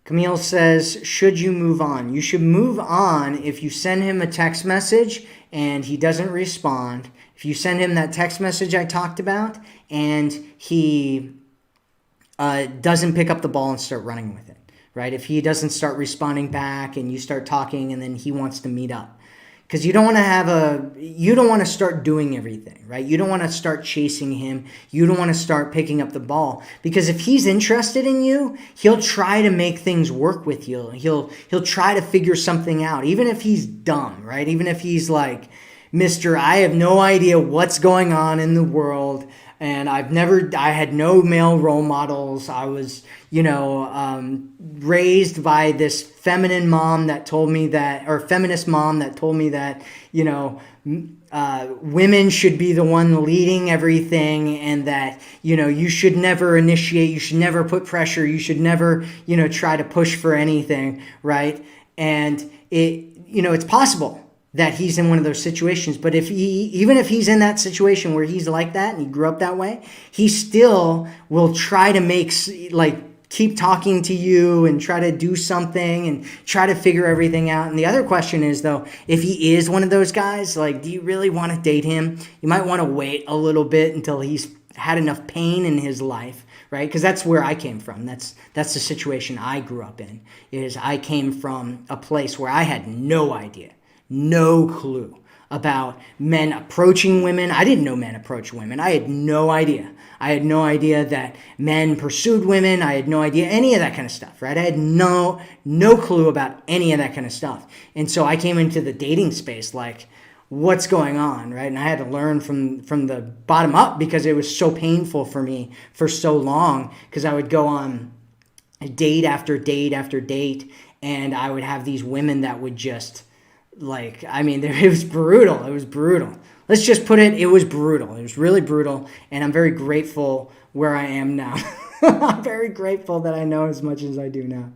Camille says, should you move on? You should move on if you send him a text message and he doesn't respond. If you send him that text message I talked about and he doesn't pick up the ball and start running with it, right? If he doesn't start responding back and you start talking and then he wants to meet up. Because you don't want to start doing everything, right? You don't want to start chasing him. You don't want to start picking up the ball. Because if he's interested in you, he'll try to make things work with you. He'll try to figure something out, even if he's dumb, right? Even if he's like, Mr. I have no idea what's going on in the world. And I had no male role models. I was, raised by this feminist mom that told me that, women should be the one leading everything, and that, you should never initiate, you should never put pressure, you should never, try to push for anything, right? And it's possible that he's in one of those situations. But even if he's in that situation where he's like that and he grew up that way, he still will try to keep talking to you and try to do something and try to figure everything out. And the other question is, though, if he is one of those guys, do you really want to date him? You might want to wait a little bit until he's had enough pain in his life, right? Because that's where I came from. That's the situation I grew up in. Is I came from a place where I had no idea, no clue about men approaching women. I didn't know men approach women. I had no idea. I had no idea that men pursued women. I had no idea any of that kind of stuff, right? I had no clue about any of that kind of stuff. And so I came into the dating space what's going on, right? And I had to learn from the bottom up because it was so painful for me for so long, because I would go on date after date after date, and I would have these women that would just it was brutal. It was brutal. Let's just put it was brutal. It was really brutal. And I'm very grateful where I am now. I'm very grateful that I know as much as I do now.